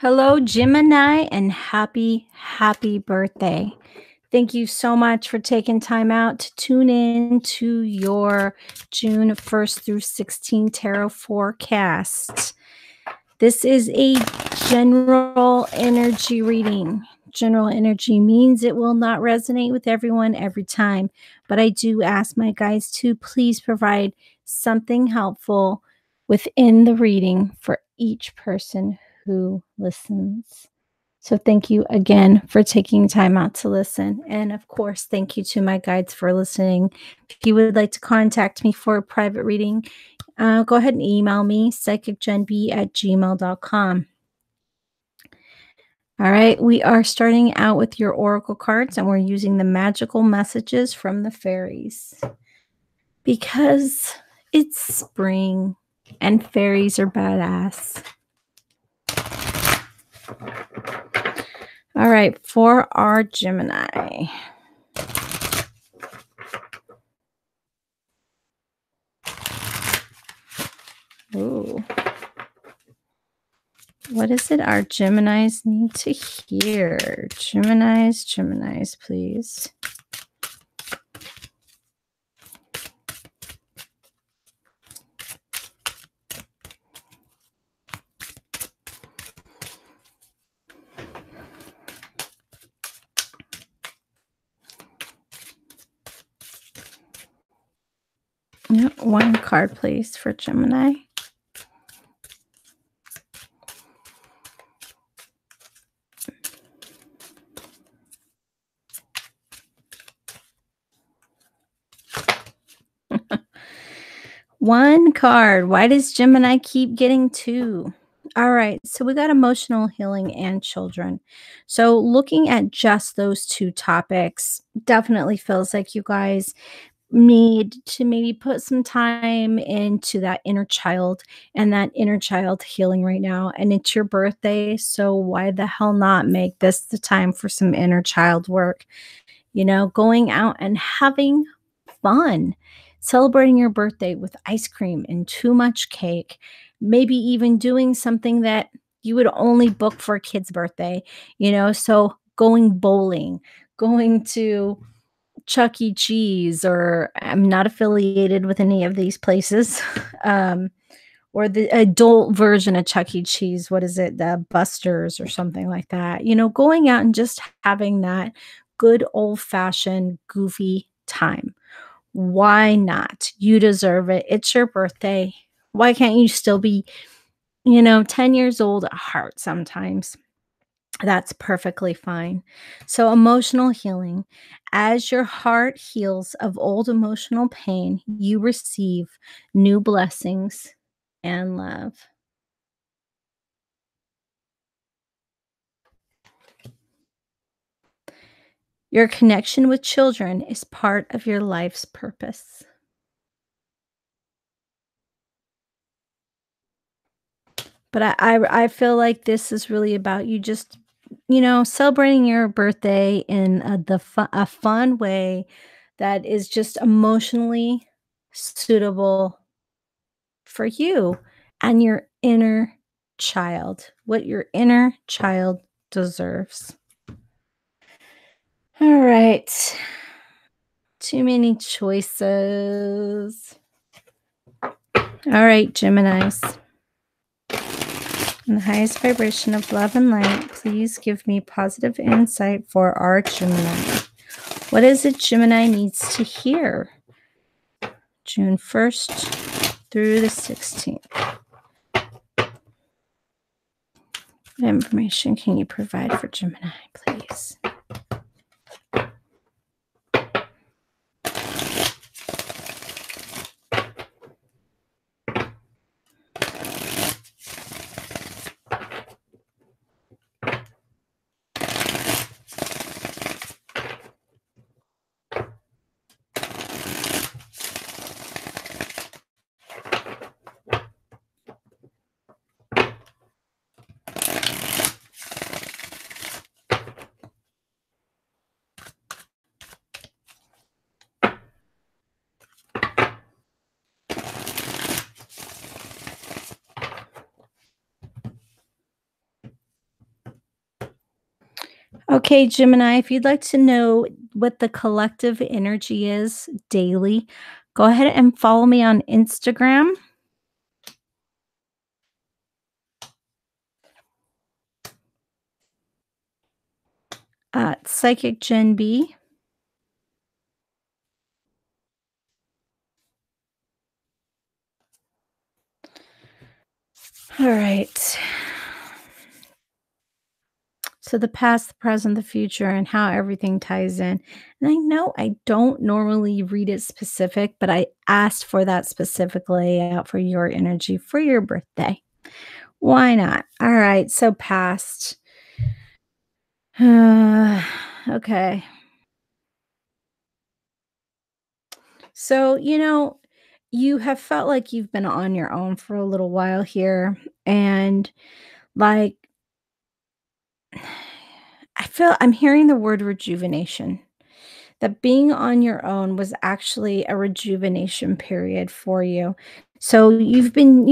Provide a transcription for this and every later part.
Hello, Gemini, and happy birthday. Thank you so much for taking time out to tune in to your June 1st through 16 tarot forecast. This is a general energy reading. General energy means it will not resonate with everyone every time, but I do ask my guides to please provide something helpful within the reading for each person who listens. So, thank you again for taking time out to listen. And of course, thank you to my guides for listening. If you would like to contact me for a private reading, go ahead and email me, psychicgenb@gmail.com. All right, we are starting out with your oracle cards and we're using the magical messages from the fairies because it's spring and fairies are badass. All right, for our Gemini. Ooh. What is it our Geminis need to hear? Geminis, please. Yep, one card, please, for Gemini. One card. Why does Gemini keep getting two? All right, so we got emotional healing and children. So looking at just those two topics definitely feels like you guys need to maybe put some time into that inner child and that inner child healing right now. And it's your birthday, so why the hell not make this the time for some inner child work? Going out and having fun, celebrating your birthday with ice cream and too much cake, maybe even doing something that you would only book for a kid's birthday, so going bowling, going to Chuck E. Cheese, or I'm not affiliated with any of these places. Or the adult version of Chuck E. Cheese, what is it? The Busters or something like that. Going out and just having that good old-fashioned goofy time. Why not? You deserve it. It's your birthday. Why can't you still be, 10 years old at heart sometimes? That's perfectly fine. So, emotional healing. As your heart heals of old emotional pain, you receive new blessings and love. Your connection with children is part of your life's purpose. But I feel like this is really about you just, celebrating your birthday in a fun way that is just emotionally suitable for you and your inner child, what your inner child deserves. All right. Too many choices. All right, Geminis. In the highest vibration of love and light, please give me positive insight for our Gemini. What is it Gemini needs to hear? June 1st through the 16th. What information can you provide for Gemini, please? Okay, Gemini, if you'd like to know what the collective energy is daily, go ahead and follow me on Instagram, Psychic Gen B. All right. So the past, the present, the future, and how everything ties in. And I know I don't normally read it specific, but I asked for that specific layout for your energy for your birthday. Why not? All right. So past. Okay. So, you have felt like you've been on your own for a little while here. And like, I'm hearing the word rejuvenation. That being on your own was actually a rejuvenation period for you. So you've been,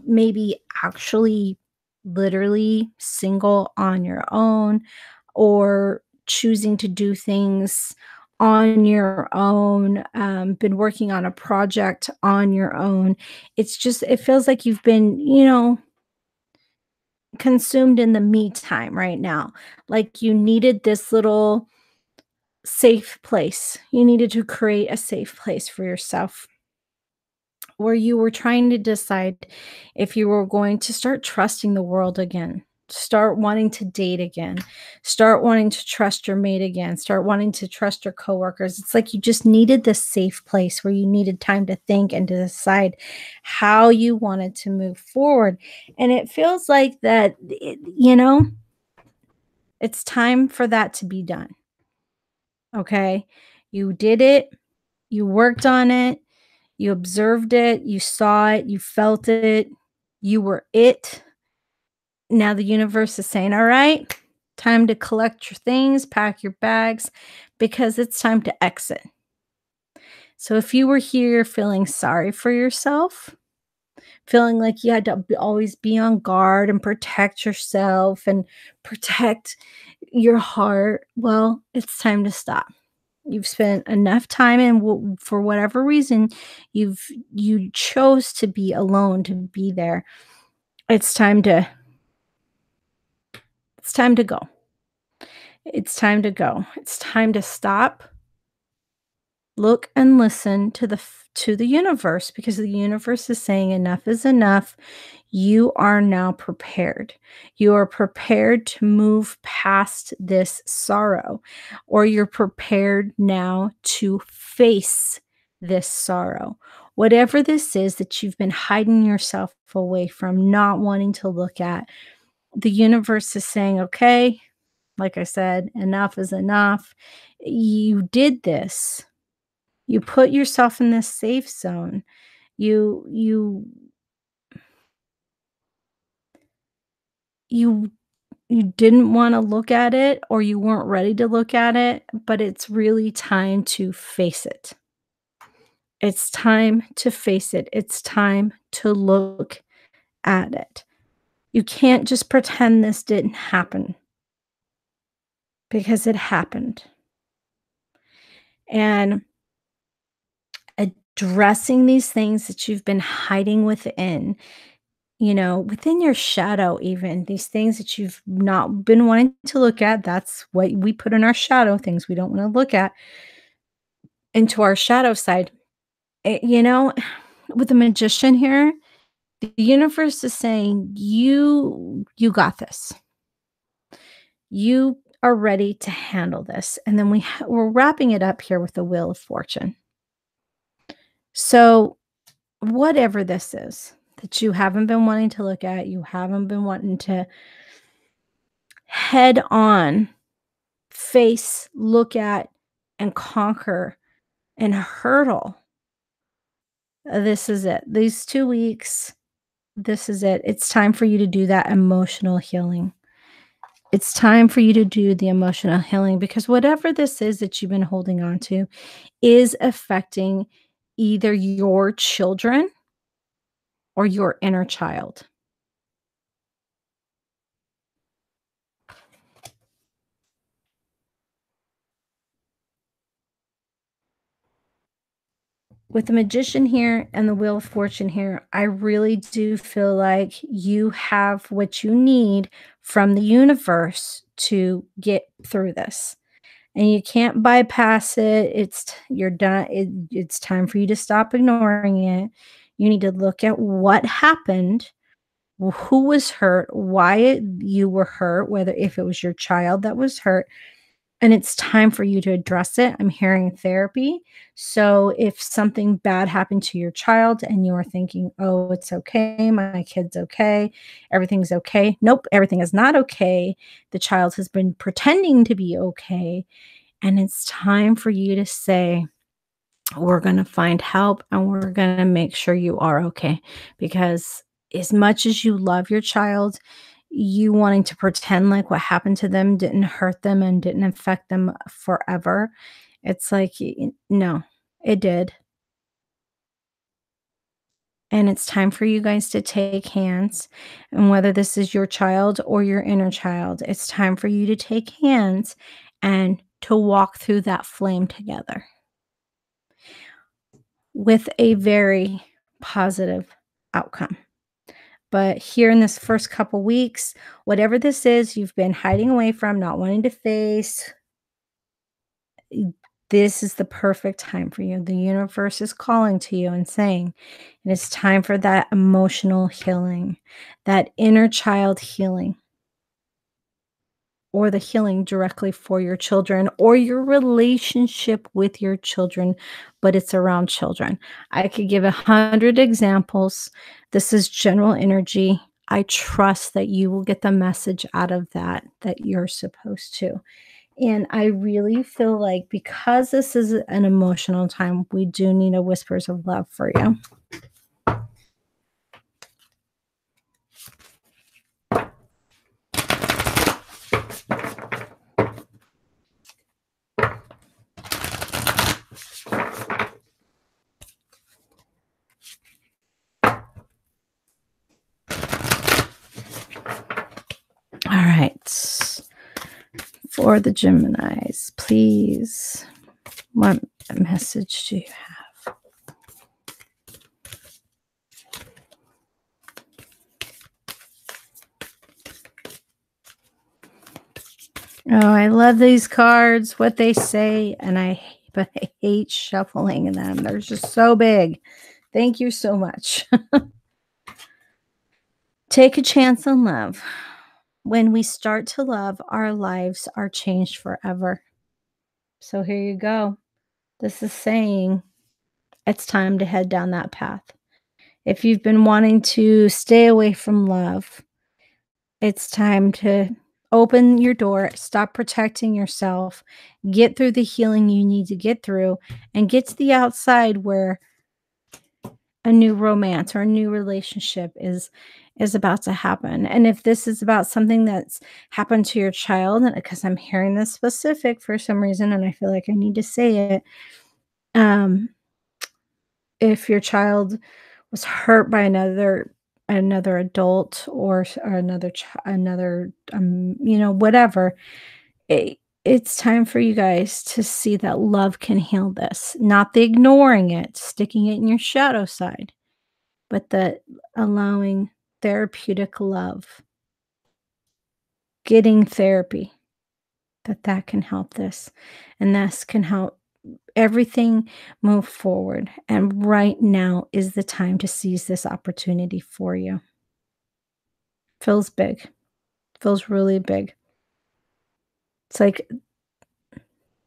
maybe actually literally single on your own or choosing to do things on your own, been working on a project on your own. It feels like you've been, consumed in the me time right now. Like you needed this little safe place. You needed to create a safe place for yourself where you were trying to decide if you were going to start trusting the world again, start wanting to date again, start wanting to trust your mate again, start wanting to trust your coworkers. It's like you just needed this safe place where you needed time to think and to decide how you wanted to move forward. And it feels like that, it's time for that to be done. Okay. You did it. You worked on it, you observed it, you saw it, you felt it, you were it. Now the universe is saying, "All right, time to collect your things, pack your bags, because it's time to exit." So if you were here feeling sorry for yourself, feeling like you had to always be on guard and protect yourself and protect your heart, well, it's time to stop. You've spent enough time and for whatever reason, you chose to be alone, to be there. It's time to it's time to go. It's time to go. It's time to stop, look and listen to the universe because the universe is saying enough is enough. You are now prepared. You are prepared to move past this sorrow, or you're prepared now to face this sorrow. Whatever this is that you've been hiding yourself away from, not wanting to look at, the universe is saying, okay, like I said, enough is enough. You did this. You put yourself in this safe zone. You you didn't wanna look at it or you weren't ready to look at it, but it's really time to face it. It's time to face it. It's time to look at it. You can't just pretend this didn't happen because it happened. And addressing these things that you've been hiding within, within your shadow, even these things that you've not been wanting to look at. That's what we put in our shadow, things we don't want to look at into our shadow side. With the magician here, the universe is saying, you got this. You are ready to handle this. And then we're wrapping it up here with the wheel of fortune. So whatever this is that you haven't been wanting to look at, you haven't been wanting to head on face, look at, and conquer and hurdle. This is it. These 2 weeks, this is it. It's time for you to do that emotional healing. It's time for you to do the emotional healing because whatever this is that you've been holding on to is affecting either your children or your inner child. With the Magician here and the Wheel of Fortune here, I really do feel like you have what you need from the universe to get through this. And you can't bypass it. You're done. It's time for you to stop ignoring it. You need to look at what happened, who was hurt, why you were hurt, whether if it was your child that was hurt, and it's time for you to address it. I'm hearing therapy. So if something bad happened to your child and you're thinking, oh, it's okay, my kid's okay, everything's okay. Nope, everything is not okay. The child has been pretending to be okay. And it's time for you to say, we're going to find help and we're going to make sure you are okay. Because as much as you love your child, you wanting to pretend like what happened to them didn't hurt them and didn't affect them forever. It's like, no, it did. And it's time for you guys to take hands. And whether this is your child or your inner child, it's time for you to take hands and to walk through that flame together with a very positive outcome. But here in this first couple weeks, whatever this is you've been hiding away from, not wanting to face, this is the perfect time for you. The universe is calling to you and saying, it is time for that emotional healing, that inner child healing, or the healing directly for your children or your relationship with your children, but it's around children. I could give 100 examples. This is general energy. I trust that you will get the message out of that you're supposed to. And I really feel like because this is an emotional time, we do need a whispers of love for you. All right. For the Geminis, please, what message do you have? Oh, I love these cards, what they say, but I hate shuffling them. They're just so big. Thank you so much. Take a chance on love. When we start to love, our lives are changed forever. So here you go. This is saying it's time to head down that path. If you've been wanting to stay away from love, it's time to open your door, stop protecting yourself, get through the healing you need to get through, and get to the outside where a new romance or a new relationship is about to happen. And if this is about something that's happened to your child, and because I'm hearing this specific for some reason and I feel like I need to say it, um if your child was hurt by another adult or another whatever, it's time for you guys to see that love can heal this, not the ignoring it, sticking it in your shadow side, but the allowing therapeutic love, getting therapy, that can help this, and this can help everything move forward. And right now is the time to seize this opportunity for you. Feels big. Feels really big. It's like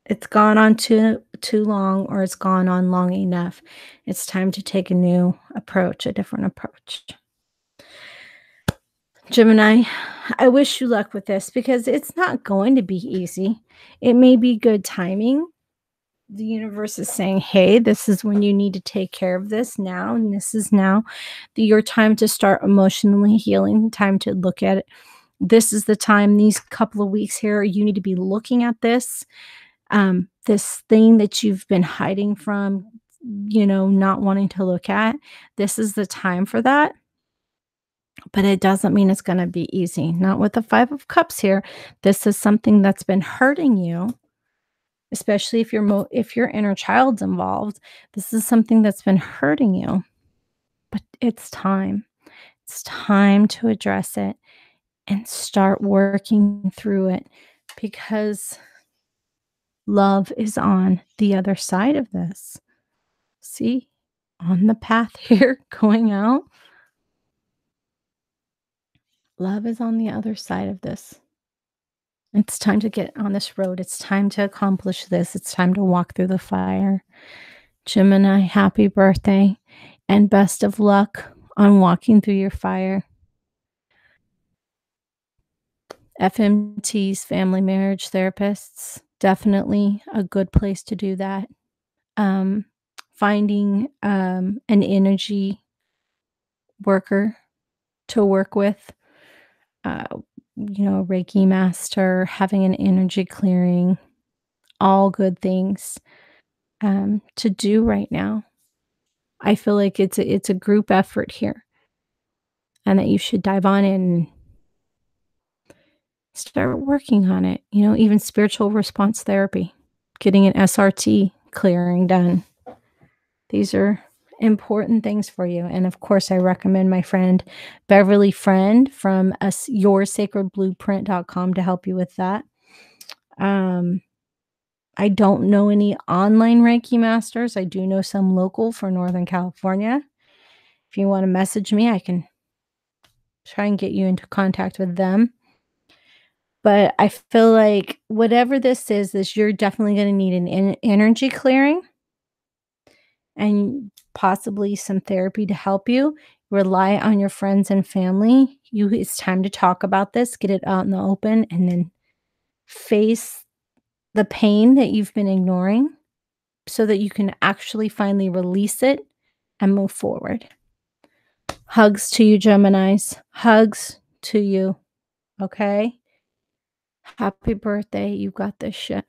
it's gone on too long, or it's gone on long enough. It's time to take a new approach, a different approach. Gemini, I wish you luck with this because it's not going to be easy. It may be good timing. The universe is saying, hey, this is when you need to take care of this now. And this is now your time to start emotionally healing, time to look at it. This is the time, these couple of weeks here, you need to be looking at this thing that you've been hiding from, not wanting to look at. This is the time for that. But it doesn't mean it's going to be easy. Not with the 5 of Cups here. This is something that's been hurting you. especially if your inner child's involved. This is something that's been hurting you, but it's time. It's time to address it and start working through it because love is on the other side of this. See, on the path here going out, love is on the other side of this. It's time to get on this road. It's time to accomplish this. It's time to walk through the fire. Gemini, happy birthday and best of luck on walking through your fire. FMTs, family marriage therapists, definitely a good place to do that. Um, Finding an energy worker to work with, uh, a Reiki master, having an energy clearing, all good things to do right now. I feel like it's a group effort here, and that you should dive on in and start working on it. Even spiritual response therapy, getting an SRT clearing done. These are important things for you. And of course, I recommend my friend Beverly Friend from yoursacredblueprint.com to help you with that. Um, I don't know any online Reiki masters. I do know some local for Northern California. If you want to message me, I can try and get you into contact with them. But I feel like whatever this is you're definitely going to need an energy clearing and possibly some therapy to help you. Rely on your friends and family. It's time to talk about this, get it out in the open, and then face the pain that you've been ignoring so that you can actually finally release it and move forward. Hugs to you, Geminis. Hugs to you. Okay? Happy birthday. You got this shit.